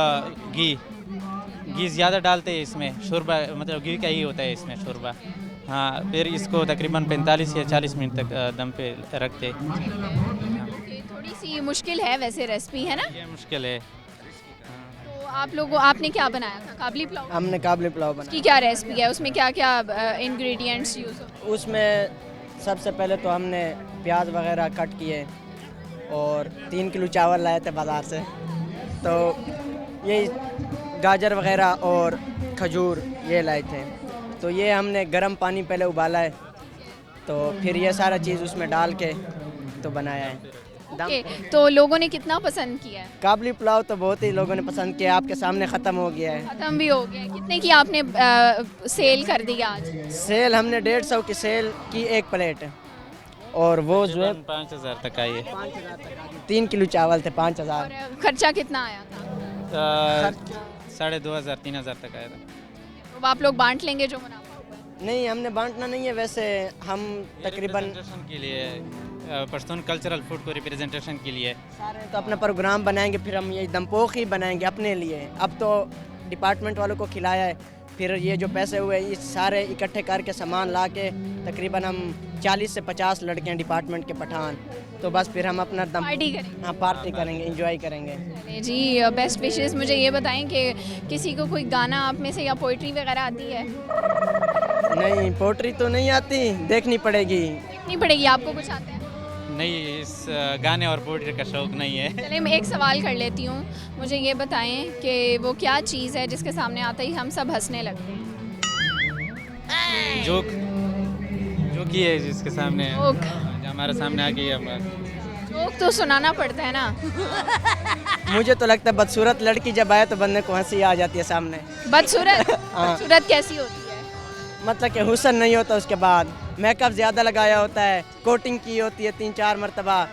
घी ज़्यादा डालते हैं इसमें, शोरबा मतलब घी का ही होता है इसमें शोरबा। हाँ, फिर इसको तकरीबन 45 या 40 मिनट तक दम पे रखते। थोड़ी सी मुश्किल है वैसे रेसिपी, है ना? ये मुश्किल है। तो आप लोगों, आपने क्या बनाया था? काबली पुलाव? हमने काबली पुलाव बनाया। की क्या रेसिपी है, उसमें क्या क्या इंग्रेडिएंट्स यूज़ होते हैं? उसमें सबसे पहले तो हमने प्याज वगैरह कट किए और 3 किलो चावल लाए थे बाज़ार से, तो ये गाजर वगैरह और खजूर ये लाए थे। तो ये हमने गर्म पानी पहले उबाला है, तो फिर ये सारा चीज़ उसमें डाल के तो बनाया है। ओके, तो लोगों ने कितना पसंद किया है? काबली पुलाव तो बहुत ही लोगों ने पसंद किया, आपके सामने ख़त्म हो गया है। ख़त्म भी हो गया? कितने की आपने सेल कर दी आज? सेल हमने 150 की सेल की एक प्लेट, और वो जो है 5000 तक आई है। 3 किलो चावल थे 5000। और खर्चा कितना आया था? 2500-3000 तक आया था। तो आप लोग बांट लेंगे जो मुनाफा होगा? नहीं, हमने बांटना नहीं है, वैसे हम तकरीबन रिप्रेजेंटेशन के लिए, पश्तून कल्चरल फूड को रिप्रेजेंटेशन के लिए सारे तो अपना प्रोग्राम बनाएंगे, फिर हम ये दम पोख ही बनाएंगे अपने लिए। अब तो डिपार्टमेंट वालों को खिलाया है, फिर ये जो पैसे हुए इस सारे इकट्ठे करके सामान ला के तकरीबन हम 40 से 50 लड़के हैं डिपार्टमेंट के पठान, तो बस फिर हम अपना दम पार्टी करेंगे। हाँ, पार्टी करेंगे, इंजॉय करेंगे। जी, बेस्ट विशेस। मुझे ये बताएं कि किसी को कोई गाना आप में से या पोइट्री वगैरह आती है? नहीं, पोट्री तो नहीं आती, देखनी पड़ेगी। देखनी पड़ेगी। आपको कुछ आता है? नहीं, इस गाने और पोएट्री का शौक नहीं है। चलिए, मैं एक सवाल कर लेती हूँ। मुझे ये बताएं कि वो क्या चीज़ है जिसके सामने आते ही हम सब हंसने लगते हैं? जोक ही है जिसके सामने, जोक। जो हमारे सामने आ गई है। जोक तो सुनाना पड़ता है ना। मुझे तो लगता है बदसूरत लड़की जब आए तो बंदे को हंसी आ जाती है सामने। बदसूरत? हाँ। बदसूरत कैसी होती है? मतलब कि हुस्न नहीं होता, उसके बाद मेकअप ज़्यादा लगाया होता है, कोटिंग की होती है 3-4 मरतबा।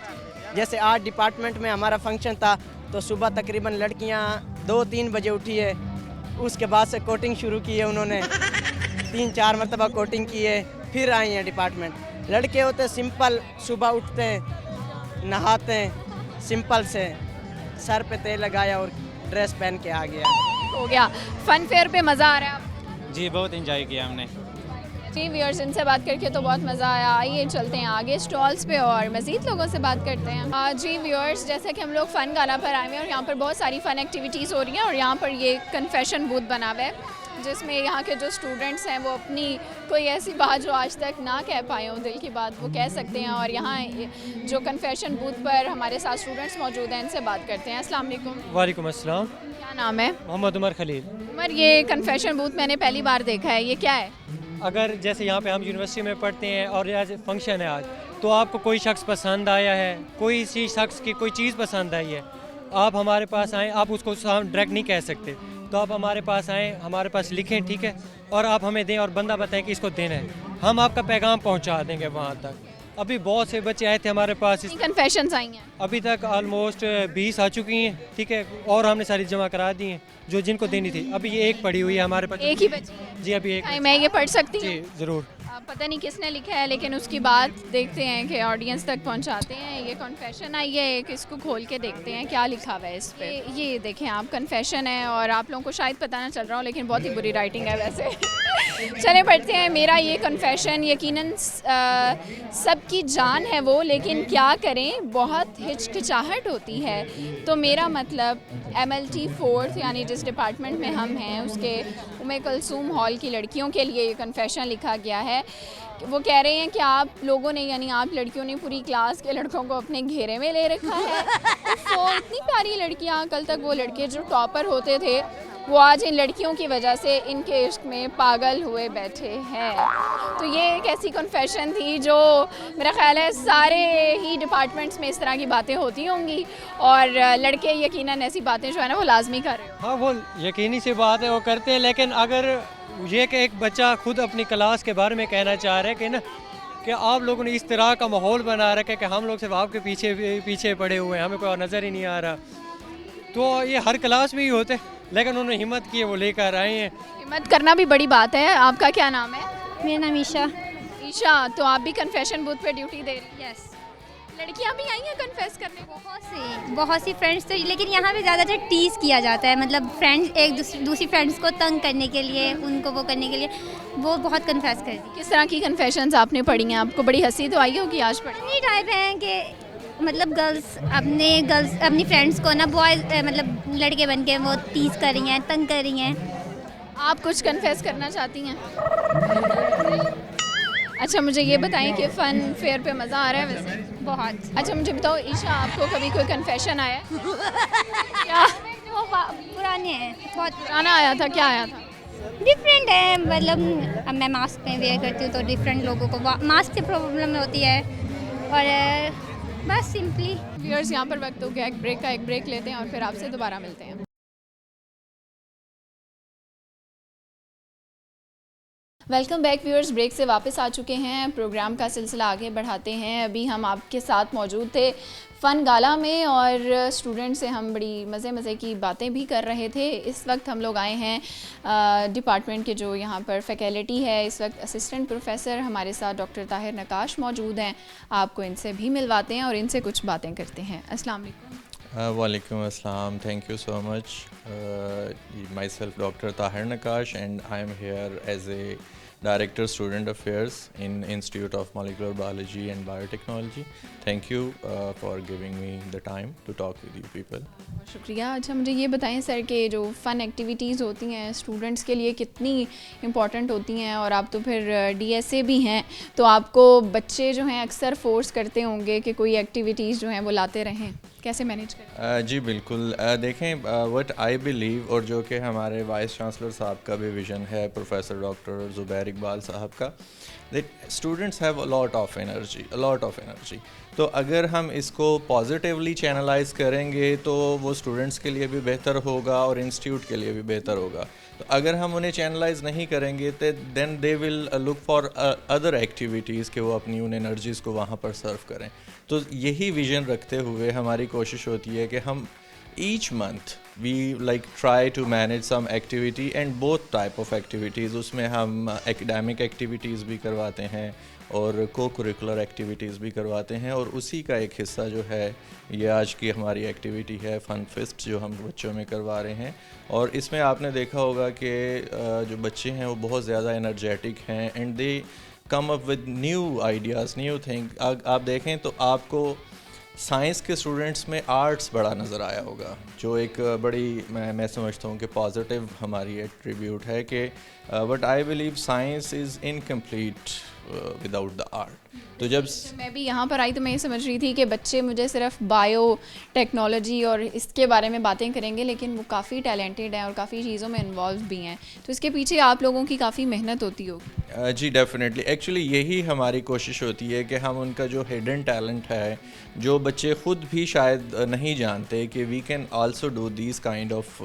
जैसे आज डिपार्टमेंट में हमारा फंक्शन था, तो सुबह तकरीबन लड़कियां 2-3 बजे उठी है, उसके बाद से कोटिंग शुरू की है उन्होंने। 3-4 मरतबा कोटिंग की है, फिर आई हैं डिपार्टमेंट। लड़के होते सिंपल, सुबह उठते हैं, नहाते हैं सिंपल से, सर पे तेल लगाया और ड्रेस पहन के आ गया। हो गया। फन फेयर पे मज़ा आ रहा है आपको? जी, बहुत एंजॉय किया हमने। जी व्यूअर्स, इनसे बात करके तो बहुत मज़ा आया। आइए चलते हैं आगे स्टॉल्स पे और मज़ीद लोगों से बात करते हैं। जी व्यूअर्स, जैसे कि हम लोग फ़न गाला पर आए हुए हैं और यहाँ पर बहुत सारी फ़न एक्टिविटीज़ हो रही हैं, और यहाँ पर ये कन्फेशन बूथ बना हुआ है जिसमें यहाँ के जो स्टूडेंट्स हैं वो अपनी कोई ऐसी बात जो आज तक ना कह पाए हों, दिल की बात, वो कह सकते हैं। और यहाँ जो कन्फेशन बूथ पर हमारे साथ स्टूडेंट्स मौजूद हैं, इनसे बात करते हैं। अस्सलाम वालेकुम। वालेकुम अस्सलाम। क्या नाम है? मोहम्मद उमर खलील। उमर, ये कन्फेशन बूथ मैंने पहली बार देखा है, ये क्या है? अगर जैसे यहाँ पे हम यूनिवर्सिटी में पढ़ते हैं और आज फंक्शन है आज, तो आपको कोई शख्स पसंद आया है, कोई सी शख्स की कोई चीज़ पसंद आई है, आप हमारे पास आएँ, आप उसको डायरेक्ट नहीं कह सकते, तो आप हमारे पास आएँ, हमारे पास लिखें, ठीक है, और आप हमें दें और बंदा बताएं कि इसको देना है, हम आपका पैगाम पहुँचा देंगे वहाँ तक। अभी बहुत से बच्चे आए थे हमारे पास, कन्फेशंस आई हैं अभी तक ऑलमोस्ट 20 आ चुकी हैं, ठीक है, और हमने सारी जमा करा दी हैं जो जिनको देनी थी। अभी ये एक पड़ी हुई है हमारे पास। एक ही बची है? जी, अभी एक। मैं ये पढ़ सकती हूँ? जी ज़रूर। पता नहीं किसने लिखा है, लेकिन उसकी बात देखते हैं कि ऑडियंस तक पहुंचाते हैं। ये कन्फेशन आई है एक, इसको खोल के देखते हैं क्या लिखा हुआ है इस पे। ये देखें आप, कन्फेशन है और आप लोगों को शायद पता ना चल रहा हो, लेकिन बहुत ही बुरी राइटिंग है वैसे। चले पढ़ते हैं। मेरा ये कन्फेशन यकीनन सबकी जान है वो, लेकिन क्या करें बहुत हिचकिचाहट होती है। तो मेरा मतलब MLT 4th यानी जिस डिपार्टमेंट में हम हैं उसके उम्मे कुलसूम हॉल की लड़कियों के लिए ये कन्फेशन लिखा गया है। वो कह रहे हैं कि आप लोगों ने यानी आप लड़कियों ने पूरी क्लास के लड़कों को अपने घेरे में ले रखा है। तो इतनी प्यारी लड़कियां, कल तक वो लड़के जो टॉपर होते थे वो आज इन लड़कियों की वजह से इनके इश्क में पागल हुए बैठे हैं। तो ये एक ऐसी कन्फेशन थी जो मेरा ख्याल है सारे ही डिपार्टमेंट्स में इस तरह की बातें होती होंगी और लड़के यकीनन ऐसी बातें जो है ना वो लाजमी कर रहे हो। हाँ, वो यकीनी सी बात है, वो करते हैं। लेकिन अगर ये कि एक बच्चा खुद अपनी क्लास के बारे में कहना चाह रहा है कि ना कि आप लोगों ने इस तरह का माहौल बना रखा है कि हम लोग सिर्फ आपके पीछे पड़े हुए हैं, हमें कोई और नज़र ही नहीं आ रहा। तो ये हर क्लास में ही होते, लेकिन उन्होंने हिम्मत की है, वो लेकर आए हैं। हिम्मत करना भी बड़ी बात है। आपका क्या नाम है? मेरा नाम ईशा। ईशा, तो आप भी कन्फेशन बूथ पे ड्यूटी दे रही हैं? यस। लड़कियां भी आई हैं कन्फेस करने को? बहुत सी फ्रेंड्स तो, लेकिन यहाँ पे ज़्यादातर टीज़ किया जाता है, मतलब फ्रेंड्स एक दूसरी फ्रेंड्स को तंग करने के लिए, उनको वो करने के लिए वो बहुत कन्फेस करती है। किस तरह की कन्फेशंस आपने पढ़ी हैं? आपको बड़ी हंसी तो आई होगी आज पढ़ी? ये टाइप हैं कि मतलब गर्ल्स अपनी फ्रेंड्स को ना बॉयज़ मतलब लड़के बन के वो टीज़ कर रही हैं, तंग कर रही हैं। आप कुछ कन्फेस करना चाहती हैं? अच्छा, मुझे ये बताएं कि फ़न फेयर पे मज़ा आ रहा है वैसे? बहुत। अच्छा, मुझे बताओ ईशा, आपको कभी कोई कन्फेशन आया? क्या? वो पुराने हैं, बहुत पुराना आया था? क्या आया था? डिफरेंट है, मतलब अब मैं मास्क में वेयर करती हूँ तो डिफरेंट लोगों को मास्क से प्रॉब्लम होती है और बस सिंपली। व्यूअर्स, यहाँ पर वक्त हो गया एक ब्रेक का। एक ब्रेक लेते हैं और फिर आपसे दोबारा मिलते हैं। वेलकम बैक व्यूअर्स, ब्रेक से वापस आ चुके हैं। प्रोग्राम का सिलसिला आगे बढ़ाते हैं। अभी हम आपके साथ मौजूद थे फ़न गाला में और स्टूडेंट से हम बड़ी मज़े की बातें भी कर रहे थे। इस वक्त हम लोग आए हैं डिपार्टमेंट के जो यहाँ पर फैकल्टी है। इस वक्त असिस्टेंट प्रोफेसर हमारे साथ डॉक्टर ताहिर नकाश मौजूद हैं। आपको इनसे भी मिलवाते हैं और इनसे कुछ बातें करते हैं। अस्सलाम वालेकुम। वालेकुम अस्सलाम, thank you so much. Myself doctor Tahir Naqash and I am here as a Director Student Affairs in Institute of Molecular Biology and Biotechnology. Thank you for giving me the time to talk with you people. शुक्रिया। अच्छा, मुझे ये बताएं sir कि जो फ़न activities होती हैं students के लिए कितनी इम्पॉर्टेंट होती हैं, और आप तो फिर DSA भी हैं, तो आपको बच्चे जो हैं अक्सर फोर्स करते होंगे कि कोई एक्टिविटीज़ जो हैं वो लाते रहें, कैसे मैनेज करें? जी बिल्कुल। देखें, व्हाट आई बिलीव, और जो कि हमारे वाइस चांसलर साहब का भी विज़न है, प्रोफेसर डॉक्टर ज़ुबैर इकबाल साहब का, that students have a lot of energy. तो अगर हम इसको पॉजिटिवली चैनलाइज करेंगे तो वो स्टूडेंट्स के लिए भी बेहतर होगा और इंस्टीट्यूट के लिए भी बेहतर होगा। तो अगर हम उन्हें चैनलाइज नहीं करेंगे तो then they will look for other activities कि वो अपनी उन एनर्जीज़ को वहाँ पर सर्व करें। तो यही विज़न रखते हुए हमारी कोशिश होती है कि हम each month we like try to manage some activity and both type of activities. उसमें हम एकेडमिक एक्टिविटीज़ भी करवाते हैं और को करिकुलर एक्टिविटीज़ भी करवाते हैं, और उसी का एक हिस्सा जो है ये आज की हमारी एक्टिविटी है फ़न फेस्ट जो हम बच्चों में करवा रहे हैं। और इसमें आपने देखा होगा कि जो बच्चे हैं वो बहुत ज़्यादा एनर्जेटिक हैं and they come up with new ideas, new thing. आप देखें तो आपको साइंस के स्टूडेंट्स में आर्ट्स बड़ा नज़र आया होगा, जो एक बड़ी मैं समझता हूँ कि पॉजिटिव हमारी एट्रीब्यूट है कि but I believe science is incomplete without the art. तो जब मैं भी यहाँ पर आई तो मैं ये समझ रही थी कि बच्चे मुझे सिर्फ बायो टेक्नोलॉजी और इसके बारे में बातें करेंगे, लेकिन वो काफ़ी टैलेंटेड हैं और काफ़ी चीज़ों में इन्वॉल्व भी हैं, तो इसके पीछे आप लोगों की काफ़ी मेहनत होती होगी। जी डेफिनेटली, एक्चुअली यही हमारी कोशिश होती है कि हम उनका जो हिडन टैलेंट है, जो बच्चे ख़ुद भी शायद नहीं जानते कि we can also do these kind of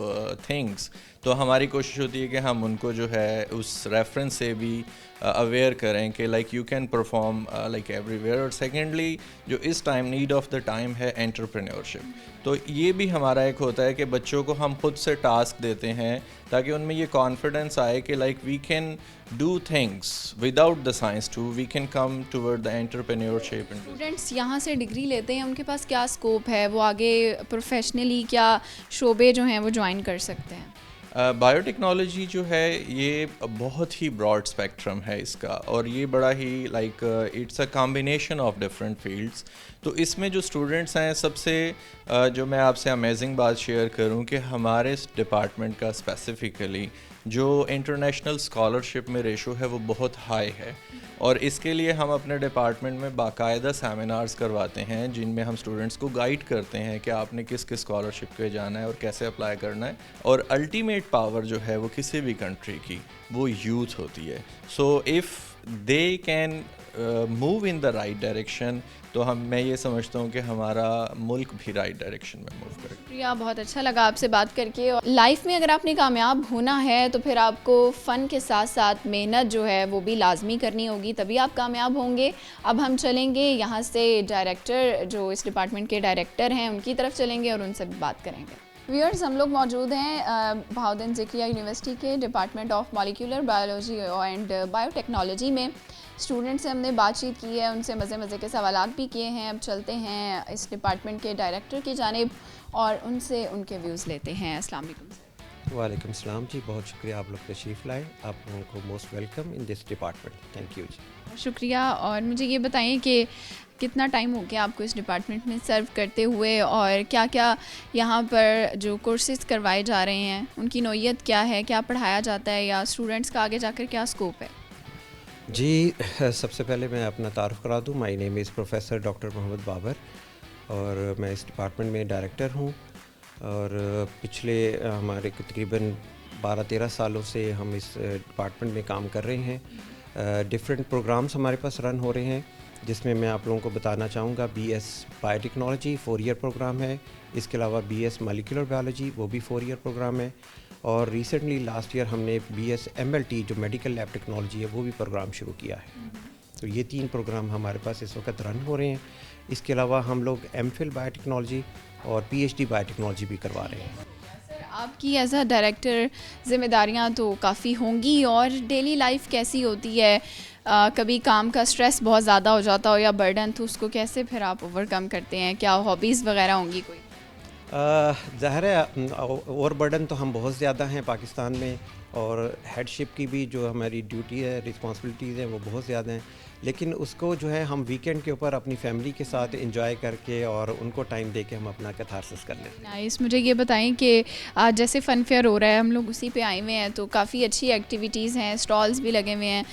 things, तो हमारी कोशिश होती है कि हम उनको जो है उस रेफरेंस से भी अवेयर करें कि like you can perform like everywhere. और सेकेंडली जो इस time need of the time है एंटरप्रेन्योरशिप, तो ये भी हमारा एक होता है कि बच्चों को हम खुद से टास्क देते हैं ताकि उनमें ये कॉन्फिडेंस आए कि like we can do things without the science to, we can come toward the entrepreneurship. Students यहाँ से डिग्री लेते हैं, उनके पास क्या स्कोप है, वो आगे प्रोफेशनली क्या शोबे जो हैं वो ज्वाइन कर सकते हैं? बायोटेक्नोलॉजी जो है ये बहुत ही ब्रॉड स्पेक्ट्रम है इसका, और ये बड़ा ही like it's a combination of different fields. तो इसमें जो स्टूडेंट्स हैं, सबसे जो मैं आपसे अमेजिंग बात शेयर करूं कि हमारे डिपार्टमेंट का स्पेसिफ़िकली जो इंटरनेशनल स्कॉलरशिप में रेशो है वो बहुत हाई है, और इसके लिए हम अपने डिपार्टमेंट में बाकायदा सेमिनार्स करवाते हैं जिनमें हम स्टूडेंट्स को गाइड करते हैं कि आपने किस किस स्कॉलरशिप पे जाना है और कैसे अप्लाई करना है। और अल्टीमेट पावर जो है वो किसी भी कंट्री की वो यूथ होती है। So if they can move in the right direction, तो मैं ये समझता हूँ कि हमारा मुल्क भी राइट डायरेक्शन में मूव करे। प्रिया, बहुत अच्छा लगा आपसे बात करके। लाइफ में अगर आपने कामयाब होना है तो फिर आपको फ़न के साथ साथ मेहनत जो है वो भी लाजमी करनी होगी, तभी आप कामयाब होंगे। अब हम चलेंगे यहाँ से डायरेक्टर, जो इस डिपार्टमेंट के डायरेक्टर हैं, उनकी तरफ चलेंगे और उनसे भी बात करेंगे। व्यूअर्स, हम लोग मौजूद हैं बहाउद्दीन ज़िक्रिया यूनिवर्सिटी के department of molecular biology and biotechnology में। स्टूडेंट से हमने बातचीत की है, उनसे मज़े के सवालात भी किए हैं। अब चलते हैं इस डिपार्टमेंट के डायरेक्टर की जानिब और उनसे उनके व्यूज़ लेते हैं। अस्सलाम वालेकुम। वालेकुम सलाम जी, बहुत शुक्रिया आप लोग तशरीफ़ लाए। आप लोगों को most welcome in this department. Thank you जी। शुक्रिया। और मुझे ये बताएं कि कितना टाइम हो गया आपको इस डिपार्टमेंट में सर्व करते हुए, और क्या क्या यहाँ पर जो कोर्सेज़ करवाए जा रहे हैं उनकी नौइयत क्या है, क्या पढ़ाया जाता है, या स्टूडेंट्स का आगे जाकर क्या स्कोप है? जी, सबसे पहले मैं अपना तारुफ करा दूँ। My name is professor doctor Mohammad Babar और मैं इस डिपार्टमेंट में डायरेक्टर हूँ। और पिछले हमारे तकरीबन 12-13 सालों से हम इस डिपार्टमेंट में काम कर रहे हैं। डिफरेंट प्रोग्राम्स हमारे पास रन हो रहे हैं, जिसमें मैं आप लोगों को बताना चाहूँगा BS बायोटेक्नोलॉजी 4 ईयर प्रोग्राम है। इसके अलावा BS मॉलिक्यूलर बायोलॉजी, वो भी 4 ईयर प्रोग्राम है। और रिसेंटली लास्ट ईयर हमने BS MLT जो मेडिकल लैब टेक्नोलॉजी है वो भी प्रोग्राम शुरू किया है। तो ये 3 प्रोग्राम हमारे पास इस वक्त रन हो रहे हैं। इसके अलावा हम लोग MPhil बायोटेक्नोलॉजी और PhD बायोटेक्नोलॉजी भी करवा रहे हैं। आपकी एज अ डायरेक्टर ज़िम्मेदारियां तो काफ़ी होंगी, और डेली लाइफ कैसी होती है? कभी काम का स्ट्रेस बहुत ज़्यादा हो जाता हो या बर्डन, तो उसको कैसे फिर आप ओवरकम करते हैं? क्या हॉबीज़ वगैरह होंगी कोई? ज़ाहिर है ओवर बर्डन तो हम बहुत ज़्यादा हैं पाकिस्तान में, और हेडशिप की भी जो हमारी ड्यूटी है, रिस्पॉन्सिबिलिटीज़ हैं वो बहुत ज़्यादा हैं। लेकिन उसको जो है हम वीकेंड के ऊपर अपनी फैमिली के साथ एंजॉय करके और उनको टाइम दे के हम अपना कैथारसिस कर लेते हैं। नाइस। मुझे ये बताएं कि आज जैसे फ़न फेयर हो रहा है, हम लोग उसी पे आए हुए हैं, तो काफ़ी अच्छी एक्टिविटीज़ हैं, स्टॉल्स भी लगे हुए हैं।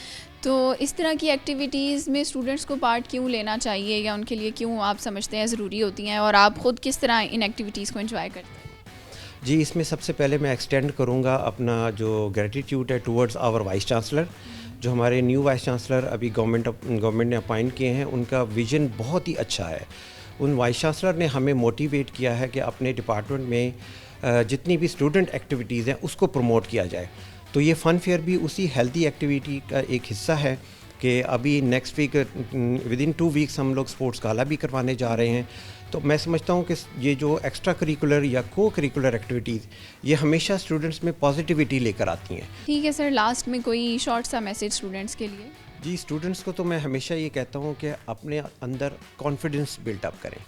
तो इस तरह की एक्टिविटीज़ में स्टूडेंट्स को पार्ट क्यों लेना चाहिए, या उनके लिए क्यों आप समझते हैं ज़रूरी होती हैं, और आप ख़ुद किस तरह इन एक्टिविटीज़ को एंजॉय करते हैं? जी, इसमें सबसे पहले मैं एक्सटेंड करूँगा अपना जो ग्रेटिट्यूड है टुवर्ड्स आवर वाइस चांसलर। जो हमारे न्यू वाइस चांसलर अभी गवर्नमेंट ने अपॉइंट किए हैं, उनका विज़न बहुत ही अच्छा है। उन वाइस चांसलर ने हमें मोटिवेट किया है कि अपने डिपार्टमेंट में जितनी भी स्टूडेंट एक्टिविटीज़ हैं उसको प्रमोट किया जाए। तो ये फ़न फेयर भी उसी हेल्दी एक्टिविटी का एक हिस्सा है कि अभी नेक्स्ट वीक विदिन 2 वीक्स हम लोग स्पोर्ट्स गाला भी करवाने जा रहे हैं। तो मैं समझता हूँ कि ये जो एक्स्ट्रा करिकुलर या को करिकुलर एक्टिविटीज़ ये हमेशा स्टूडेंट्स में पॉजिटिविटी लेकर आती हैं। ठीक है सर, लास्ट में कोई शॉर्ट सा मैसेज स्टूडेंट्स के लिए? जी, स्टूडेंट्स को तो मैं हमेशा ये कहता हूँ कि अपने अंदर कॉन्फिडेंस बिल्टअप करें।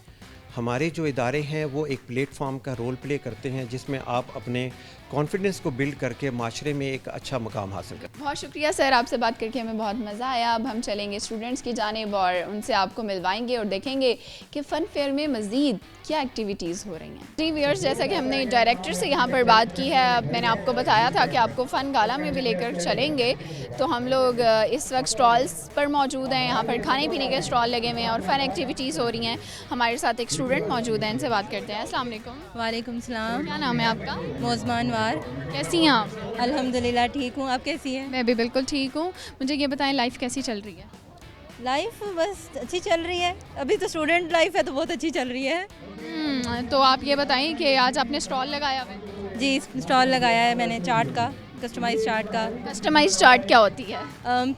हमारे जो इदारे हैं वो एक प्लेटफॉर्म का रोल प्ले करते हैं जिसमें आप अपने कॉन्फिडेंस को बिल्ड करके माशरे में एक अच्छा मुकाम हासिल करें। बहुत शुक्रिया सर, आपसे बात करके हमें बहुत मज़ा आया। अब हम चलेंगे स्टूडेंट्स की जानिब और उनसे आपको मिलवाएंगे और देखेंगे कि फ़न फेयर में मज़ीद क्या एक्टिविटीज़ हो रही हैं। जी व्यूअर्स, जैसा कि हमने डायरेक्टर से यहाँ पर बात की है, मैंने आपको बताया था कि आपको फ़न गाला में भी लेकर चलेंगे। तो हम लोग इस वक्त स्टॉल्स पर मौजूद हैं, यहाँ पर खाने पीने के स्टॉल लगे हुए हैं और फ़न एक्टिविटीज़ हो रही हैं। हमारे साथ एक स्टूडेंट मौजूद हैं, इनसे बात करते हैं। अस्सलाम वालेकुम। वालेकुम सलाम। क्या नाम है आपका? मोज़मान वार। कैसी हैं आप? अल्हम्दुलिल्लाह ठीक हूँ, आप कैसी हैं? मैं भी बिल्कुल ठीक हूँ। मुझे ये बताएं, लाइफ कैसी चल रही है? लाइफ बस अच्छी चल रही है, अभी तो स्टूडेंट लाइफ है तो बहुत अच्छी चल रही है। तो आप ये बताएं कि आज आपने स्टॉल लगाया हुआ है? जी स्टॉल लगाया है मैंने चार्ट का, कस्टमाइज चार्ट का। कस्टमाइज चार्ट क्या होती है?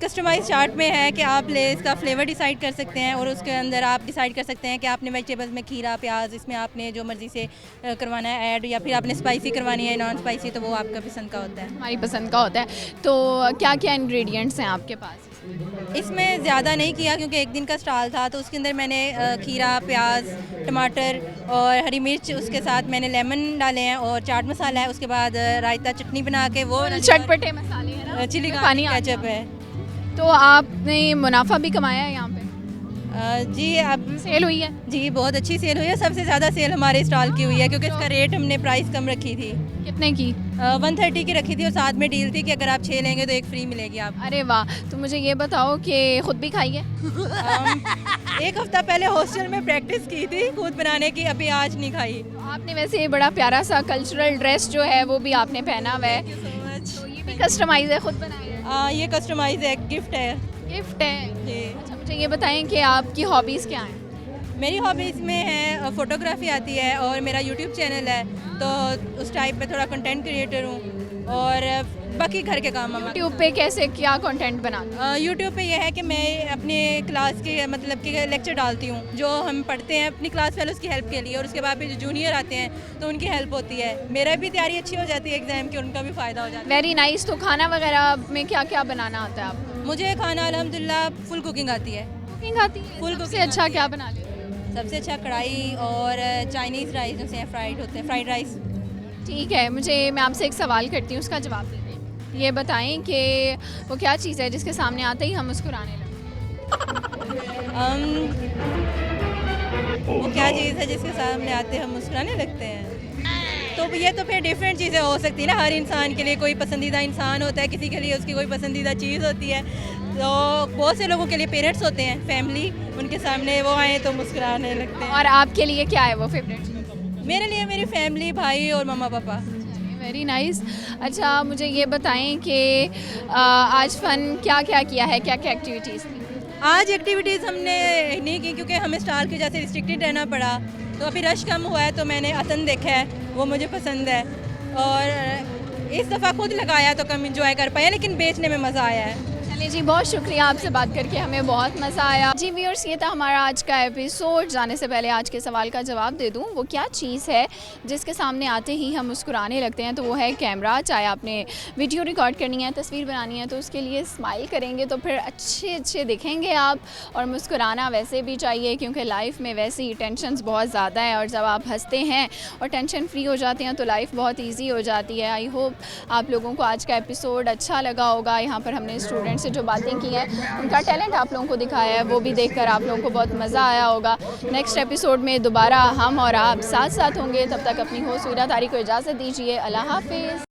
कस्टमाइज चार्ट में है कि आप इसका फ्लेवर डिसाइड कर सकते हैं और उसके अंदर आप डिसाइड कर सकते हैं कि आपने वेजिटेबल्स में खीरा, प्याज, इसमें आपने जो मर्ज़ी से करवाना है ऐड, या फिर आपने स्पाइसी करवानी है, नॉन स्पाइसी, तो वो आपका पसंद का होता है। हमारी पसंद का होता है। तो क्या क्या इंग्रेडिएंट्स हैं आपके पास? इसमें ज़्यादा नहीं किया क्योंकि एक दिन का स्टॉल था, तो उसके अंदर मैंने खीरा, प्याज, टमाटर और हरी मिर्च, उसके साथ मैंने लेमन डाले हैं और चाट मसाला है, उसके बाद रायता चटनी बना के वो चटपटे मसाले हैं ना, चिली पानी केचप है। तो आपने मुनाफा भी कमाया है यहाँ पे? जी अब सेल हुई है? जी बहुत अच्छी सेल हुई है, सबसे ज़्यादा सेल हमारे स्टॉल की हुई है क्योंकि इसका रेट हमने प्राइस कम रखी थी। कितने की? 130 की रखी थी और साथ में डील थी कि अगर आप 6 लेंगे तो एक फ्री मिलेगी आप। अरे वाह, तो मुझे ये बताओ कि खुद भी खाई है? एक हफ्ता पहले हॉस्टल में प्रैक्टिस की थी खुद बनाने की, अभी आज नहीं खाई। आपने वैसे ये बड़ा प्यारा सा कल्चरल ड्रेस जो है वो भी आपने पहना हुआ है, तो ये भी कस्टमाइज है, खुद बनाया है? ये कस्टमाइज है, गिफ्ट है। गिफ्ट है जी। अच्छा, मुझे ये बताएं कि आपकी हॉबीज़ क्या हैं? मेरी हॉबीज़ में है फ़ोटोग्राफी आती है और मेरा यूट्यूब चैनल है, तो उस टाइप पे थोड़ा कंटेंट क्रिएटर हूँ और बाकी घर के काम। यूट्यूब पे कैसे क्या कंटेंट बनाते हैं? यूट्यूब पे ये है कि मैं अपने क्लास के मतलब कि लेक्चर डालती हूँ, जो हम पढ़ते हैं अपनी क्लास फेलोज़ की हेल्प के लिए, और उसके बाद फिर जो जूनियर आते हैं तो उनकी हेल्प होती है। मेरा भी तैयारी अच्छी हो जाती है एग्ज़ाम की, उनका भी फ़ायदा हो जाता है। Very nice. तो खाना वगैरह में क्या क्या बनाना आता है आपको? मुझे खाना अल्हम्दुलिल्लाह फुल कुकिंग आती है। कुकिंग आती है? फुल सबसे अच्छा क्या बना लेते हैं? सबसे अच्छा कढ़ाई और चाइनीज़ राइस जैसे फ्राइड होते हैं, फ्राइड राइस। ठीक है, मैं आपसे एक सवाल करती हूँ, उसका जवाब दे दें। ये बताएं कि वो क्या चीज़ है जिसके सामने आते ही हम मुस्कुराने लगते हैं? वो क्या चीज़ है जिसके सामने आते हम मुस्कुराने लगते हैं? तो ये तो फिर डिफरेंट चीज़ें हो सकती है ना, हर इंसान के लिए कोई पसंदीदा इंसान होता है, किसी के लिए उसकी कोई पसंदीदा चीज़ होती है। तो बहुत से लोगों के लिए पेरेंट्स होते हैं, फैमिली, उनके सामने वो आए तो मुस्कुराने लगते हैं। और आपके लिए क्या है वो फेवरेट? मेरे लिए मेरी फैमिली, भाई और मम्मा पापा। Very nice. अच्छा, मुझे ये बताएं कि आज फ़न क्या क्या किया है, क्या क्या एक्टिविटीज़ थी? आज एक्टिविटीज़ हमने नहीं की क्योंकि हमें स्टॉल की वजह से रिस्ट्रिक्टेड रहना पड़ा, तो अभी रश कम हुआ है तो मैंने अतन देखा है, वो मुझे पसंद है और इस दफ़ा खुद लगाया तो कम इंजॉय कर पाए, लेकिन बेचने में मज़ा आया है। चलिए जी, बहुत शुक्रिया, आपसे बात करके हमें बहुत मज़ा आया। जी व्यूअर्स, ये था हमारा आज का एपिसोड। जाने से पहले आज के सवाल का जवाब दे दूं, वो क्या चीज़ है जिसके सामने आते ही हम मुस्कुराने लगते हैं? तो वो है कैमरा। चाहे आपने वीडियो रिकॉर्ड करनी है, तस्वीर बनानी है, तो उसके लिए स्माइल करेंगे तो फिर अच्छे दिखेंगे आप। और मुस्कुराना वैसे भी चाहिए क्योंकि लाइफ में वैसे ही टेंशन्स बहुत ज़्यादा है, और जब आप हंसते हैं और टेंशन फ्री हो जाते हैं तो लाइफ बहुत ईजी हो जाती है। आई होप आप लोगों को आज का एपिसोड अच्छा लगा होगा। यहाँ पर हमने स्टूडेंट से जो बातें की हैं, उनका टैलेंट आप लोगों को दिखाया है, वो भी देखकर आप लोगों को बहुत मज़ा आया होगा। नेक्स्ट एपिसोड में दोबारा हम और आप साथ साथ होंगे। तब तक अपनी होस्ट वीरा तारी को इजाज़त दीजिए। अल्लाह हाफिज़।